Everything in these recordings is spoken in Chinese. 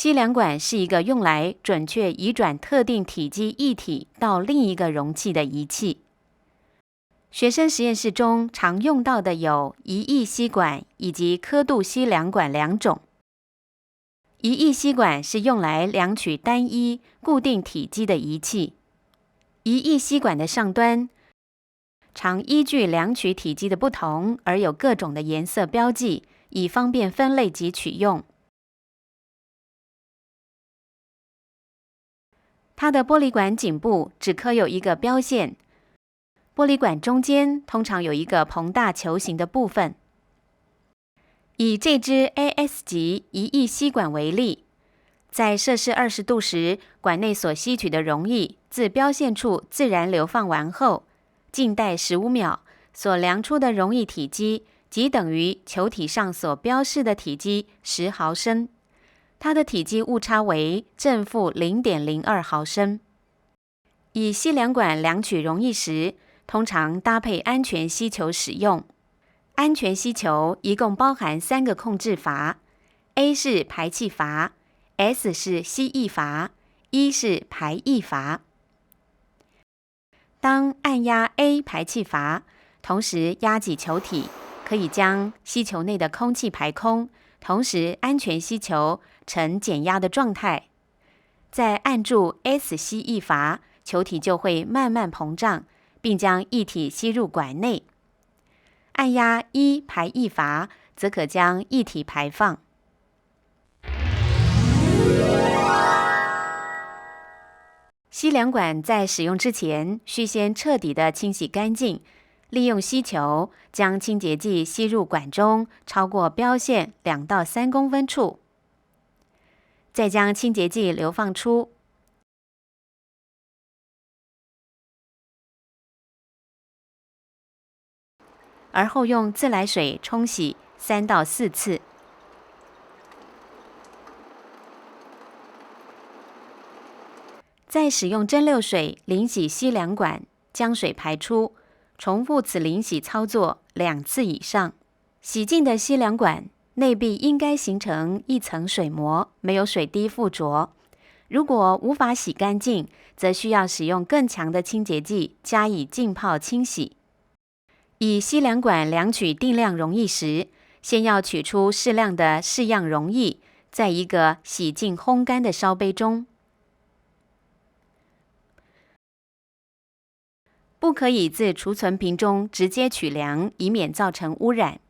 吸凉管是一个用来准确移转特定体积液体到另一个容器的仪器。学生实验室中常用到的有一翼吸管以及刻度吸凉管两种。一翼吸管是用来量取单一固定体积的仪器。一翼吸管的上端常依据量取体积的不同而有各种的颜色标记，以方便分类及取用。它的玻璃管颈部只刻有一个标线，玻璃管中间通常有一个膨大球形的部分。以这支 AS 级一翼吸管为例，在摄氏20度时，管内所吸取的溶液自标线处自然流放完后，静待15秒，所量出的溶液体积即等于球体上所标示的体积10毫升，它的体积误差为正负 0.02 毫升。以吸凉管量取溶液时，通常搭配安全吸球使用。安全吸球一共包含3个控制阀 ，A 是排气阀 ，S 是吸液阀 ，E 是排液阀。当按压 A 排气阀，同时压挤球体，可以将吸球内的空气排空，同时安全吸球呈减压的状态。再按住 S 吸液阀，球体就会慢慢膨胀，并将液体吸入管内。按压E 排液阀，则可将液体排放。吸凉管在使用之前，需先彻底的清洗干净，利用吸球将清洁剂吸入管中超过标线2到3公分处，再将清洁剂流放出。而后用自来水冲洗3到4次。再使用蒸馏水淋洗吸凉管，将水排出，重复此淋洗操作2次以上。洗净的吸凉管内壁应该形成一层水膜，没有水滴附着。如果无法洗干净，则需要使用更强的清洁剂加以浸泡清洗。以吸凉管量取定量溶液时，先要取出适量的试样溶液，在一个洗净烘干的烧杯中。不可以自储存瓶中直接取量，以免造成污染。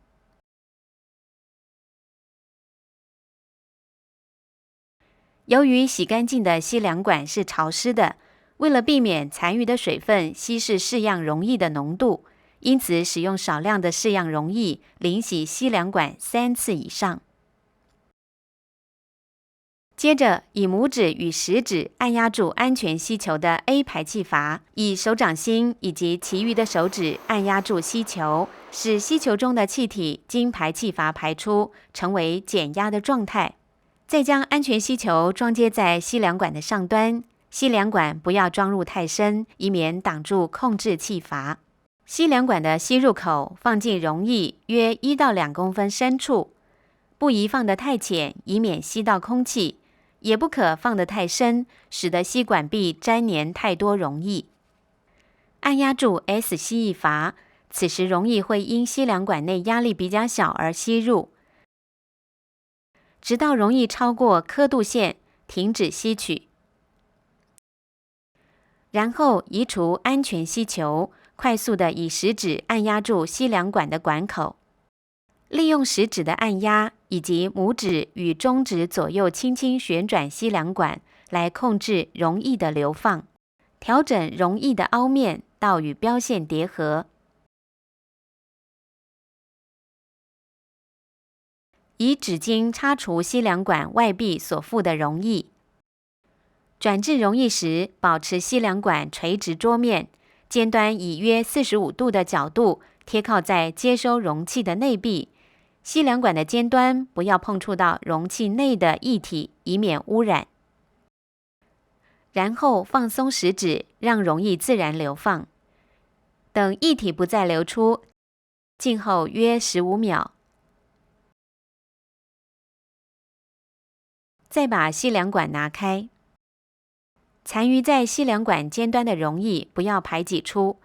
由于洗干净的吸凉管是潮湿的，为了避免残余的水分稀释试样溶液的浓度，因此使用少量的试样溶液淋洗吸凉管3次以上。接着，以拇指与食指按压住安全吸球的 A 排气阀，以手掌心以及其余的手指按压住吸球，使吸球中的气体经排气阀排出，成为减压的状态。再将安全吸球装接在吸凉管的上端，吸凉管不要装入太深，以免挡住控制气阀。吸凉管的吸入口放进溶液约1到2公分深处，不宜放得太浅，以免吸到空气，也不可放得太深，使得吸管壁沾黏太多溶液。按压住 S 吸液阀，此时溶液会因吸凉管内压力比较小而吸入，直到溶液超过刻度线，停止吸取。然后移除安全吸球，快速地以食指按压住吸凉管的管口，利用食指的按压以及拇指与中指左右轻轻旋转吸凉管来控制溶液的流放，调整溶液的凹面到与标线叠合。以纸巾擦除吸凉管外壁所附的溶液。转至溶液时，保持吸凉管垂直桌面，尖端以约45度的角度贴靠在接收容器的内壁，吸凉管的尖端不要碰触到容器内的液体，以免污染。然后放松食指，让溶液自然流放。等液体不再流出，静候约15秒。再把吸凉管拿开。残余在吸凉管尖端的溶液不要排挤出，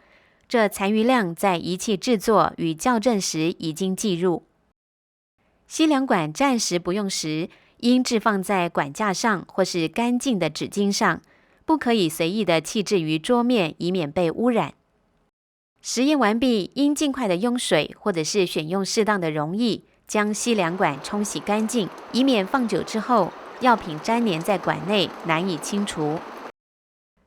这残余量在仪器制作与校正时已经计入。吸凉管暂时不用时，应置放在管架上或是干净的纸巾上，不可以随意的弃置于桌面，以免被污染。实验完毕，应尽快的用水或者是选用适当的溶液，将吸凉管冲洗干净，以免放久之后药品粘连在管内，难以清除。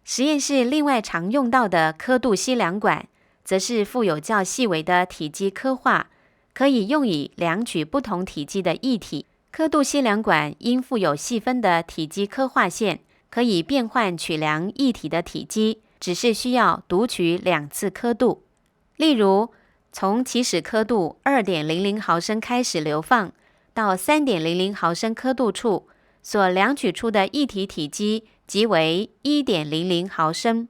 实验室另外常用到的刻度吸凉管，则是附有较细微的体积刻画，可以用以量取不同体积的液体。刻度吸凉管应附有细分的体积刻画线，可以变换取量液体的体积，只是需要读取2次刻度。例如，从起始刻度 2.00 毫升开始流放，到 3.00 毫升刻度处，所量取出的液体体积即为 1.00 毫升。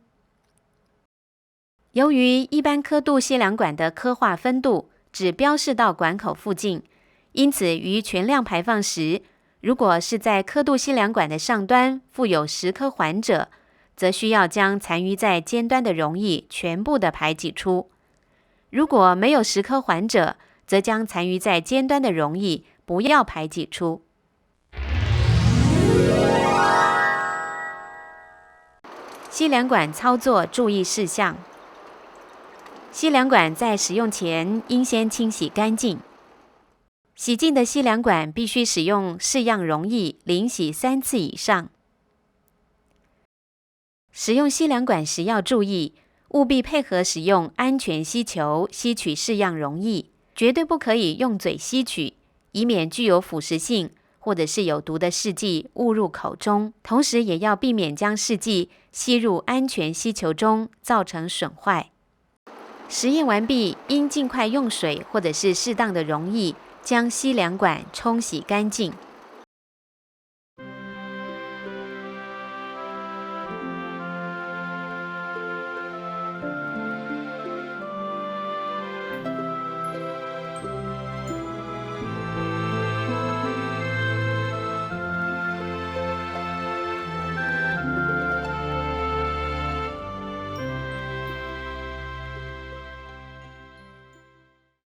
由于一般刻度吸凉管的刻画分度只标示到管口附近，因此于全量排放时，如果是在刻度吸凉管的上端附有10颗环者，则需要将残余在尖端的溶液全部的排挤出。如果没有10颗环者，则将残余在尖端的溶液不要排挤出。吸凉管操作注意事项：吸凉管在使用前应先清洗干净。洗净的吸凉管必须使用式样溶液淋洗3次以上。使用吸凉管时要注意，务必配合使用安全吸球吸取式样溶液，绝对不可以用嘴吸取，以免具有腐蚀性或者是有毒的试剂误入口中，同时也要避免将试剂吸入安全吸球中，造成损坏。实验完毕，应尽快用水或者是适当的溶液将吸凉管冲洗干净。